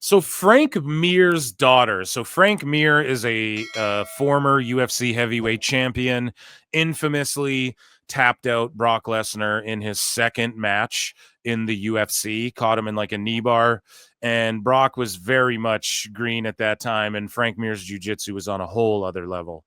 So Frank Mir's daughter. So Frank Mir is a former UFC heavyweight champion, infamously tapped out Brock Lesnar in his second match in the UFC, caught him in like a knee bar. And Brock was very much green at that time, and Frank Mir's jiu-jitsu was on a whole other level.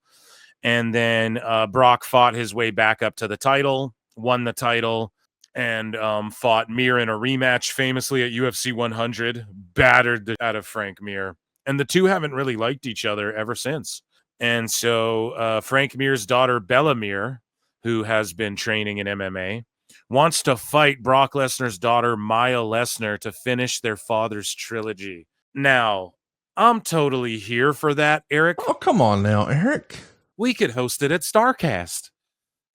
And then Brock fought his way back up to the title, won the title, and fought Mir in a rematch famously at UFC 100, battered the out of Frank Mir. And the two haven't really liked each other ever since. And so Frank Mir's daughter, Bella Mir, who has been training in MMA, wants to fight Brock Lesnar's daughter, Maya Lesnar, to finish their father's trilogy. Now, I'm totally here for that, Eric. Oh, come on now, Eric. We could host it at StarCast.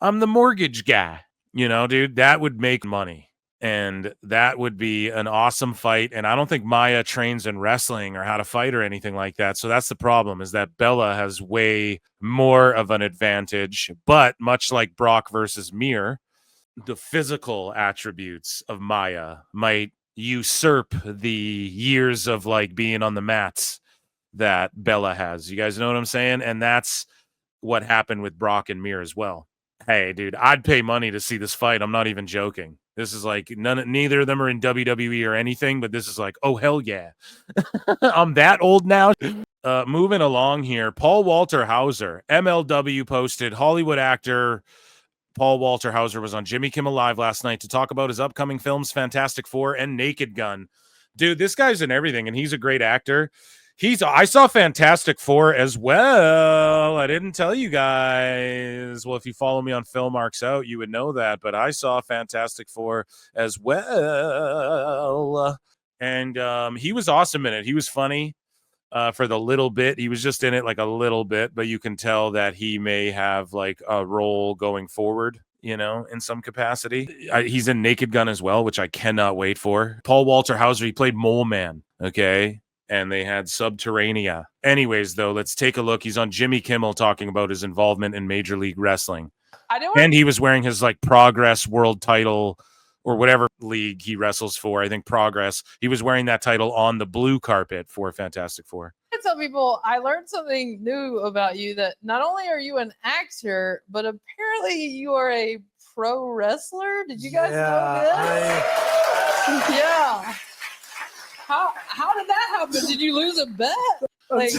I'm the mortgage guy. You know, dude, that would make money. And that would be an awesome fight. And I don't think Maya trains in wrestling or how to fight or anything like that. So that's the problem, is that Bella has way more of an advantage. But much like Brock versus Mir, the physical attributes of Maya might usurp the years of like being on the mats that Bella has. You guys know what I'm saying? And that's what happened with Brock and Mir as well. Hey, dude, I'd pay money to see this fight. I'm not even joking. This is like neither of them are in WWE or anything, but this is like, oh, hell yeah. I'm that old now. Moving along here, Paul Walter Hauser, MLW posted, Hollywood actor Paul Walter Hauser was on Jimmy Kimmel Live last night to talk about his upcoming films, Fantastic Four and Naked Gun. Dude, this guy's in everything, and he's a great actor. I saw Fantastic Four as well. I didn't tell you guys. Well, if you follow me on Phil Marks Out, you would know that. But I saw Fantastic Four as well. And he was awesome in it. He was funny for the little bit. He was just in it like a little bit, but you can tell that he may have like a role going forward, you know, in some capacity. He's in Naked Gun as well, which I cannot wait for. Paul Walter Hauser, he played Mole Man. Okay. And they had Subterranea. Anyways, though, let's take a look. He's on Jimmy Kimmel talking about his involvement in Major League Wrestling. And he was wearing his like Progress World title or whatever league he wrestles for. I think Progress. He was wearing that title on the blue carpet for Fantastic Four. I tell people I learned something new about you, that not only are you an actor, but apparently you are a pro wrestler. Did you guys know this? Yeah. How did that happen? Did you lose a bet? Like,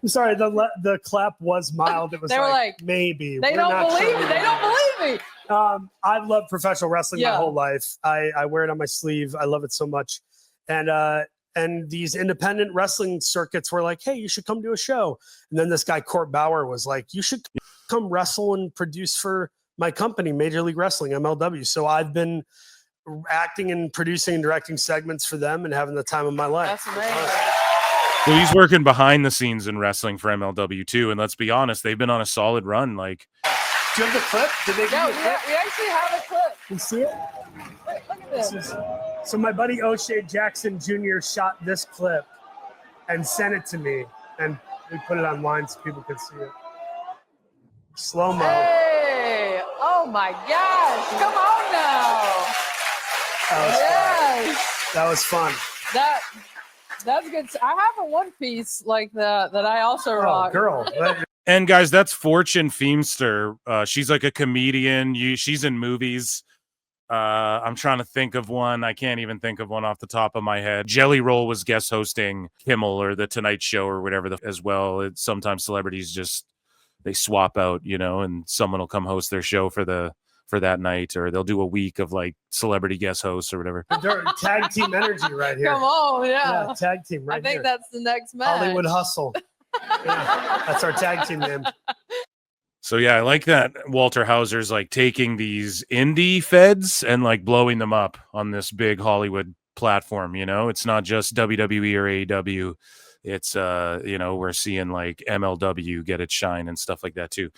I'm sorry, the clap was mild. It was they were like maybe. They don't believe me. They don't believe me. I've loved professional wrestling my whole life. I wear it on my sleeve. I love it so much. And these independent wrestling circuits were like, hey, you should come do a show. And then this guy, Court Bauer, was like, you should come wrestle and produce for my company, Major League Wrestling, MLW. So I've been acting and producing and directing segments for them and having the time of my life. That's amazing. So he's working behind the scenes in wrestling for MLW too. And let's be honest, they've been on a solid run. Like, do you have the clip? Did they give you a clip? We actually have a clip. You see it? Look at this. So my buddy O'Shea Jackson Jr. shot this clip and sent it to me. And we put it online so people could see it. Slow-mo. Hey! Oh my gosh! Come on now! That was fun. That's good. I have a one piece like that I also rock. Girl. and guys, that's Fortune Feemster. She's like a comedian. She's in movies. I'm trying to think of one. I can't even think of one off the top of my head. Jelly Roll was guest hosting Kimmel or The Tonight Show or whatever as well. Sometimes celebrities they swap out, you know, and someone will come host their show for that night, or they'll do a week of like celebrity guest hosts or whatever. Tag team energy right here. Come on, yeah. Tag team right here. I think that's the next match. Hollywood Hustle. Yeah, that's our tag team name. So yeah, I like that Walter Hauser's like taking these indie feds and like blowing them up on this big Hollywood platform, you know? It's not just WWE or AEW. It's you know, we're seeing like MLW get its shine and stuff like that too.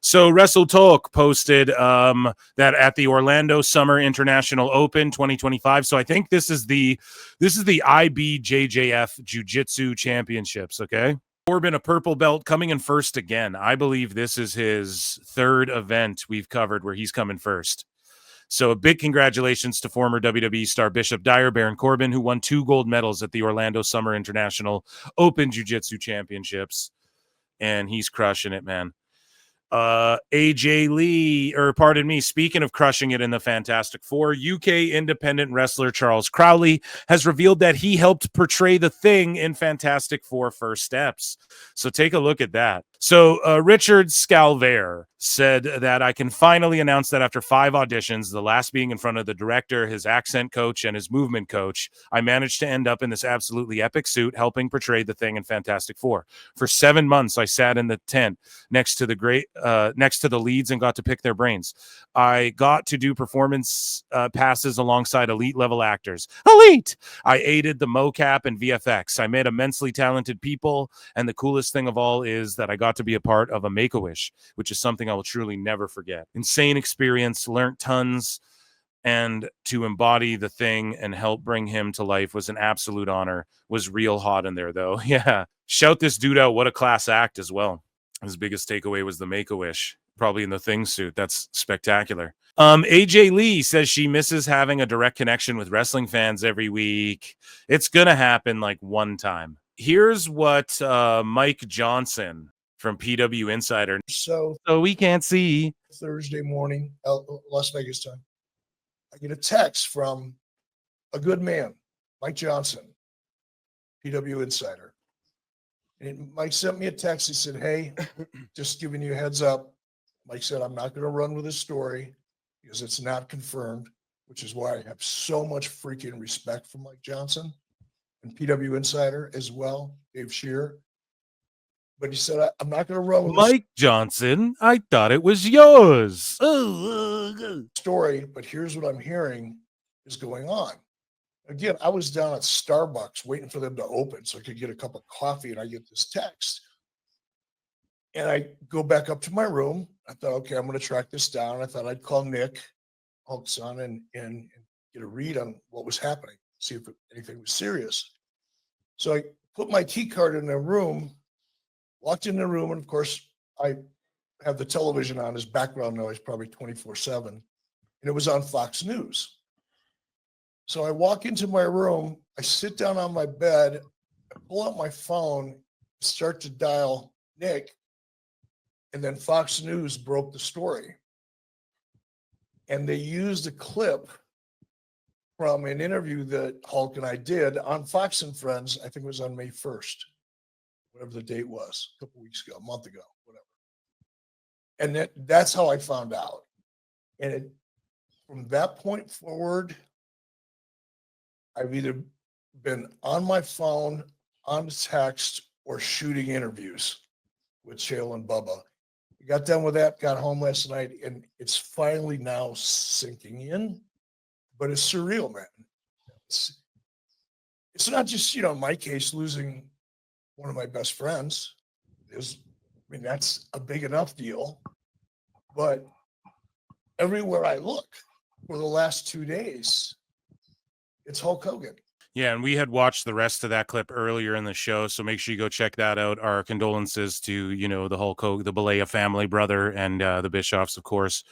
So Wrestle Talk posted that at the Orlando Summer International Open 2025. So I think this is the IBJJF Jiu-Jitsu Championships, okay? Corbin, a purple belt, coming in first again. I believe this is his third event we've covered where he's coming first. So a big congratulations to former WWE star Bishop Dyer, Baron Corbin, who won 2 gold medals at the Orlando Summer International Open Jiu-Jitsu Championships. And he's crushing it, man. AJ Lee, or pardon me, speaking of crushing it in the Fantastic Four, UK independent wrestler Charles Crowley has revealed that he helped portray the Thing in Fantastic Four First Steps. So take a look at that. So Richard Scalver said that I can finally announce that after 5 auditions, the last being in front of the director, his accent coach, and his movement coach, I managed to end up in this absolutely epic suit helping portray the Thing in Fantastic Four. For 7 months, I sat in the tent next to the leads and got to pick their brains. I got to do performance passes alongside elite level actors. Elite! I aided the mocap and VFX. I met immensely talented people, and the coolest thing of all is that I got to be a part of a Make-A-Wish, which is something I will truly never forget. Insane experience, learned tons, and to embody the Thing and help bring him to life was an absolute honor. Was real hot in there, though. Yeah. Shout this dude out. What a class act as well. His biggest takeaway was the Make-A-Wish, probably in the Thing suit. That's spectacular. AJ Lee says she misses having a direct connection with wrestling fans every week. It's going to happen like one time. Here's what Mike Johnson from PW Insider. So we can't see. Thursday morning, Las Vegas time, I get a text from a good man, Mike Johnson, PW Insider. And Mike sent me a text. He said, hey, just giving you a heads up. Mike said, I'm not going to run with this story because it's not confirmed, which is why I have so much freaking respect for Mike Johnson and PW Insider as well, Dave Shearer. But he said, I'm not going to run with Mike Johnson, I thought it was yours. Story, but here's what I'm hearing is going on. Again, I was down at Starbucks waiting for them to open so I could get a cup of coffee, and I get this text. And I go back up to my room. I thought, okay, I'm going to track this down. I thought I'd call Nick, Hulk's son, and get a read on what was happening, see if anything was serious. So I put my key card in the room, walked in the room, and of course, I have the television on as background noise, probably 24/7, and it was on Fox News. So I walk into my room, I sit down on my bed, I pull out my phone, start to dial Nick, and then Fox News broke the story. And they used a clip from an interview that Hulk and I did on Fox and Friends. I think it was on May 1st, whatever the date was, a couple weeks ago, a month ago, whatever. And that's how I found out. And from that point forward, I've either been on my phone, on text, or shooting interviews with Chael and Bubba. I got done with that, got home last night, and it's finally now sinking in. But it's surreal, man. It's not just, in my case, losing one of my best friends. That's a big enough deal. But everywhere I look for the last 2 days, it's Hulk Hogan. Yeah, and we had watched the rest of that clip earlier in the show, so make sure you go check that out. Our condolences to, the Hulk Hogan, the Balea family, brother, and the Bischoffs, of course.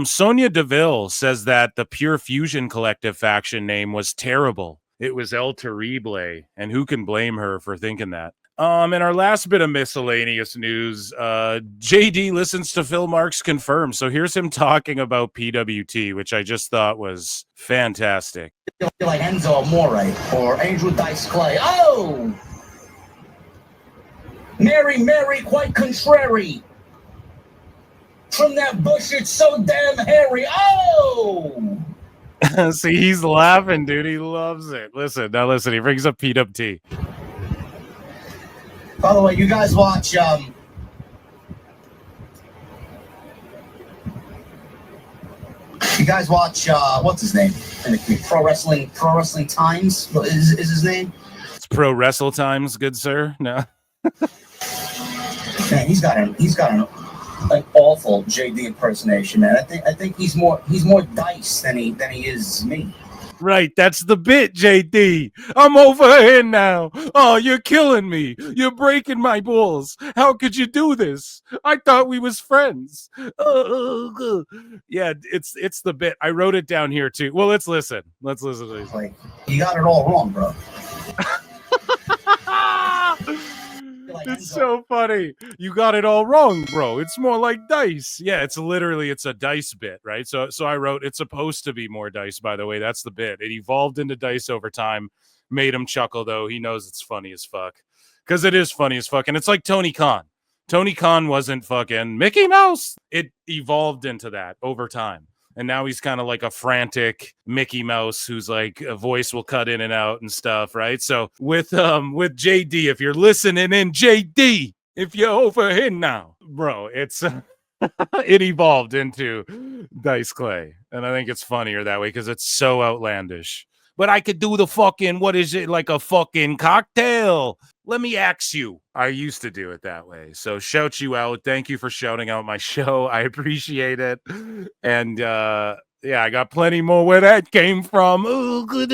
Sonya Deville says that the Pure Fusion Collective faction name was terrible. It was El Terrible, and who can blame her for thinking that? And our last bit of miscellaneous news, JD listens to Phil Marks Confirmed. So here's him talking about PWT, which I just thought was fantastic. Like Enzo Amore or Andrew Dice Clay. Oh! Mary, quite contrary. From that bush, it's so damn hairy. Oh! See, he's laughing, dude. He loves it. Listen, he brings up PWT. By the way, you guys watch what's his name? Pro Wrestling Times is his name? It's Pro Wrestle Times, good sir. No. Man, he's got an awful JD impersonation, man. I think he's more Dice than he is me. Right, that's the bit, JD. I'm over here now. Oh, you're killing me. You're breaking my balls. How could you do this? I thought we was friends. Yeah, it's the bit. I wrote it down here too. Well, let's listen. Let's listen to this. Like, you got it all wrong, bro. It's so funny. You got it all wrong, bro. It's more like dice. Yeah, it's a dice bit, right? So I wrote it's supposed to be more dice, by the way. That's the bit. It evolved into dice over time. Made him chuckle though. He knows it's funny as fuck. Cuz it is funny as fuck. And it's like Tony Khan. Tony Khan wasn't fucking Mickey Mouse. It evolved into that over time. And now he's kind of like a frantic Mickey Mouse who's like a voice will cut in and out and stuff, right? So with JD, if you're listening in, JD, if you're over here now, bro, it's it evolved into Dice Clay. And I think it's funnier that way because it's so outlandish. But I could do the fucking, what is it, like a fucking cocktail? Let me ask you. I used to do it that way. So shout you out. Thank you for shouting out my show. I appreciate it. And yeah, I got plenty more where that came from. Ooh, good.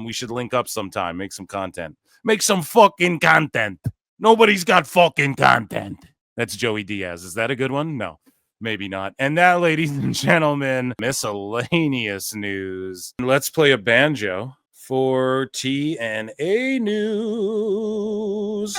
We should link up sometime. Make some content. Make some fucking content. Nobody's got fucking content. That's Joey Diaz. Is that a good one? No. Maybe not. And that, ladies and gentlemen, miscellaneous news. Let's play a banjo for TNA news.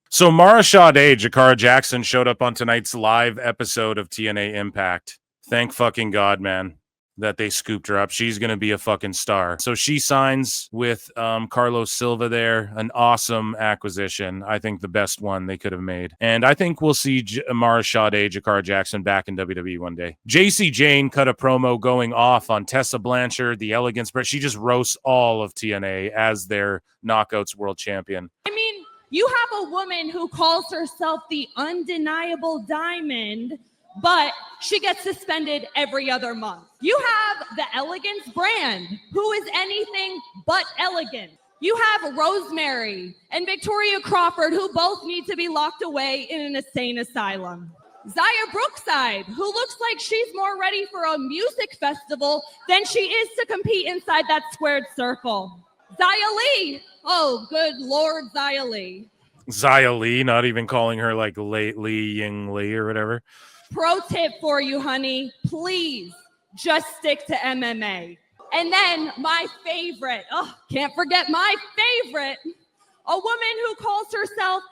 So Mara Sade, Jakara Jackson showed up on tonight's live episode of TNA Impact. Thank fucking God, man, that they scooped her up. She's going to be a fucking star. So she signs with Carlos Silva there. An awesome acquisition. I think the best one they could have made. And I think we'll see Mara Sade, Jakara Jackson back in WWE one day. Jacy Jane cut a promo going off on Tessa Blanchard, the Elegance, but she just roasts all of TNA as their Knockouts World Champion. I mean, you have a woman who calls herself the undeniable diamond, but she gets suspended every other month. You have the Elegance brand, who is anything but elegant. You have Rosemary and Victoria Crawford, who both need to be locked away in an insane asylum. Zaya Brookside, who looks like she's more ready for a music festival than she is to compete inside that squared circle. Zaya Lee. Oh, good Lord, Zaya Lee. Zaya Lee, not even calling her like Lee Ying Lee or whatever. Pro tip for you, honey. Please just stick to MMA. And then my favorite, can't forget my favorite, a woman who calls herself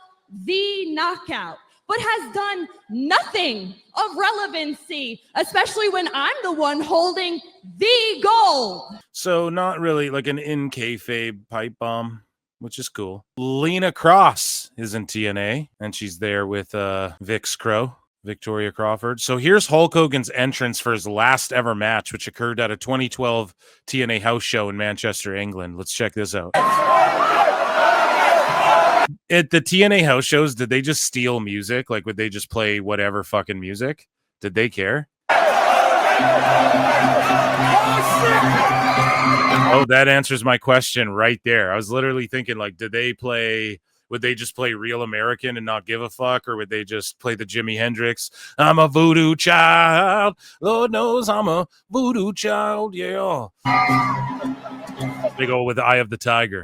the Knockout, but has done nothing of relevancy, especially when I'm the one holding the gold. So not really like an in kayfabe pipe bomb, which is cool. Lena Cross is in TNA, and she's there with Vix Crow. Victoria Crawford. So here's Hulk Hogan's entrance for his last ever match, which occurred at a 2012 TNA house show in Manchester, England. Let's check this out. At the TNA house shows, did they just steal music? Like, would they just play whatever fucking music? Did they care? Oh, that answers my question right there. I was literally thinking, like, would they just play Real American and not give a fuck? Or would they just play the Jimi Hendrix? I'm a voodoo child. Lord knows I'm a voodoo child. Yeah. They go with the Eye of the Tiger.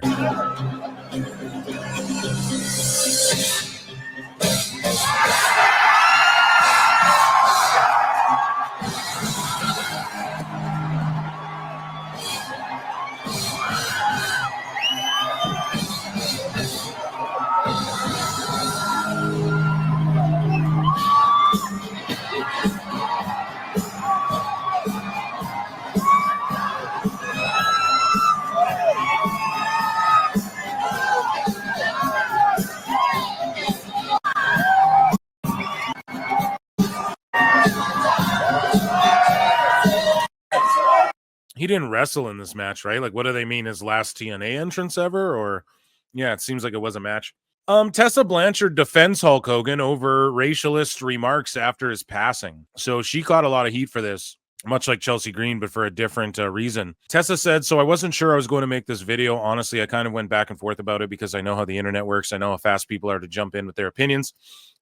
He didn't wrestle in this match, right? Like, what do they mean? His last TNA entrance ever? Or, yeah, it seems like it was a match. Tessa Blanchard defends Hulk Hogan over racialist remarks after his passing. So she caught a lot of heat for this, much like Chelsea Green, but for a different reason. Tessa said, so I wasn't sure I was going to make this video. Honestly, I kind of went back and forth about it because I know how the internet works. I know how fast people are to jump in with their opinions.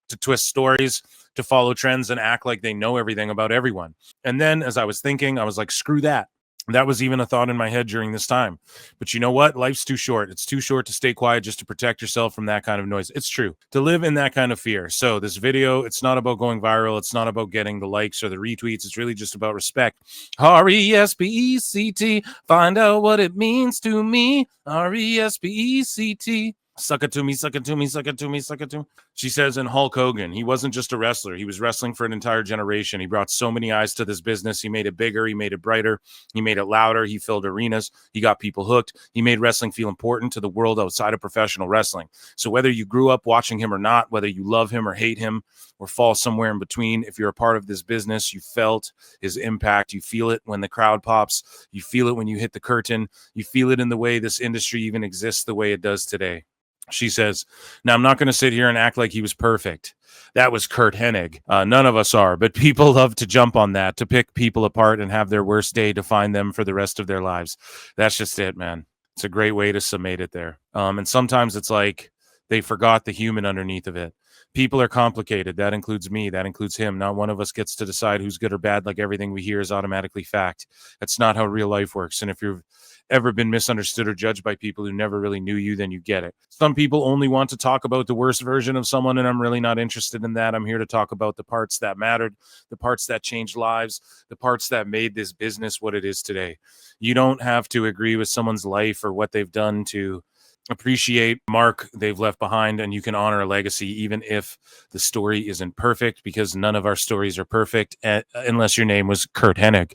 to twist stories, to follow trends and act like they know everything about everyone. And then as I was thinking, I was like, screw that. That was even a thought in my head during this time. But you know what? Life's too short. It's too short to stay quiet just to protect yourself from that kind of noise. It's true. To live in that kind of fear. So this video, it's not about going viral. It's not about getting the likes or the retweets. It's really just about respect. RESPECT. Find out what it means to me. RESPECT. Suck it to me, suck it to me, suck it to me, suck it to me. She says in Hulk Hogan, he wasn't just a wrestler. He was wrestling for an entire generation. He brought so many eyes to this business. He made it bigger. He made it brighter. He made it louder. He filled arenas. He got people hooked. He made wrestling feel important to the world outside of professional wrestling. So whether you grew up watching him or not, whether you love him or hate him or fall somewhere in between, if you're a part of this business, you felt his impact. You feel it when the crowd pops. You feel it when you hit the curtain. You feel it in the way this industry even exists the way it does today. She says, now I'm not going to sit here and act like he was perfect. That was Curt Hennig. None of us are, but people love to jump on that, to pick people apart and have their worst day define them for the rest of their lives. That's just it, man. It's a great way to summate it there. And sometimes it's like they forgot the human underneath of it. People are complicated. That includes me. That includes him. Not one of us gets to decide who's good or bad, like everything we hear is automatically fact. That's not how real life works. And if you've ever been misunderstood or judged by people who never really knew you, then you get it. Some people only want to talk about the worst version of someone, and I'm really not interested in that. I'm here to talk about the parts that mattered, the parts that changed lives, the parts that made this business what it is today. You don't have to agree with someone's life or what they've done to appreciate mark they've left behind, and you can honor a legacy even if the story isn't perfect, because none of our stories are perfect unless your name was Curt Hennig.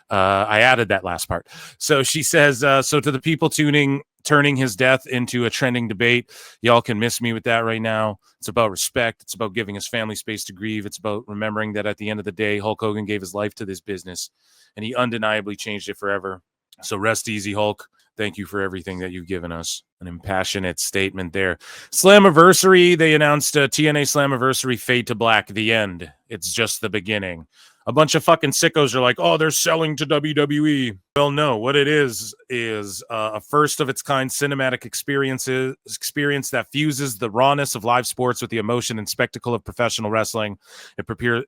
I added that last part. So she says, so to the people turning his death into a trending debate, y'all can miss me with that right now. It's about respect. It's about giving his family space to grieve. It's about remembering that at the end of the day, Hulk Hogan gave his life to this business and he undeniably changed it forever. So rest easy, Hulk. Thank you for everything that you've given us. An impassionate statement there. Slammiversary, they announced TNA Slammiversary Fade to Black, the end. It's just the beginning. A bunch of fucking sickos are like, oh, they're selling to WWE. Well, no, what it is a first of its kind cinematic experience that fuses the rawness of live sports with the emotion and spectacle of professional wrestling. It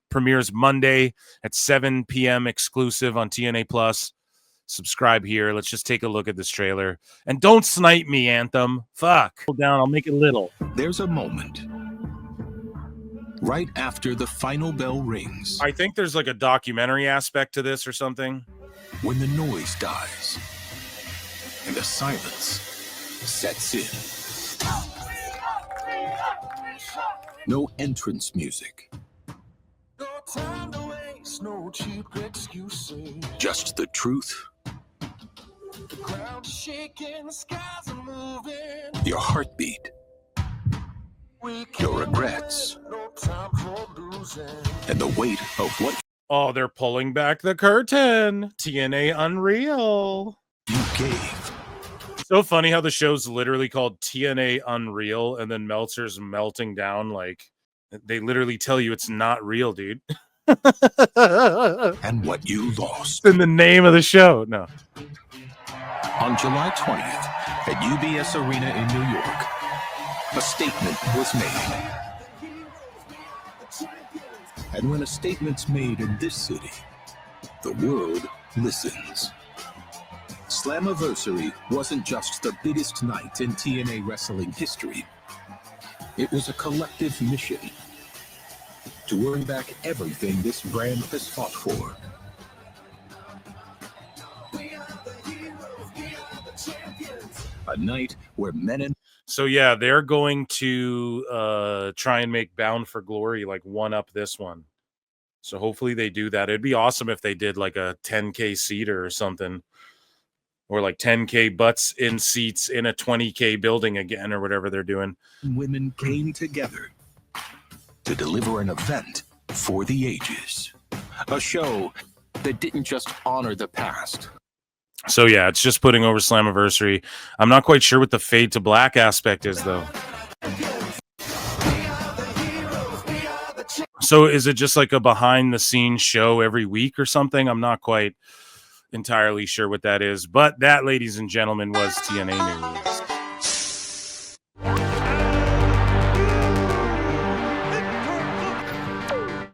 premieres Monday at 7 p.m. exclusive on TNA Plus. Subscribe here. Let's just take a look at this trailer. And don't snipe me, Anthem. Fuck. Hold down. I'll make it little. There's a moment right after the final bell rings. I think there's like a documentary aspect to this or something. When the noise dies and the silence sets in. No entrance music. No time to waste, no cheap excuses. Just the truth. The ground is shaking, the skies are moving. Your heartbeat. Your regrets. No time for losing. And the weight of what Oh, they're pulling back the curtain. TNA Unreal. you gave. So funny how the show's literally called TNA Unreal and then Meltzer's melting down. Like they literally tell you it's not real, dude. And what you lost. In the name of the show. No. On July 20th at UBS Arena in New York, a statement was made. And when a statement's made in this city, the world listens. Slammiversary wasn't just the biggest night in TNA wrestling history. It was a collective mission to earn back everything this brand has fought for. A night where men and So yeah, they're going to try and make Bound for Glory like one up this one. So hopefully they do that. It'd be awesome if they did like a 10K seater or something. Or like 10K butts in seats in a 20K building again or whatever they're doing. women came together to deliver an event for the ages. A show that didn't just honor the past. So yeah, it's just putting over Slammiversary. I'm not quite sure what the Fade to Black aspect is though. So is it just like a behind the scenes show every week or something? I'm not quite entirely sure what that is, but that, ladies and gentlemen, was TNA News.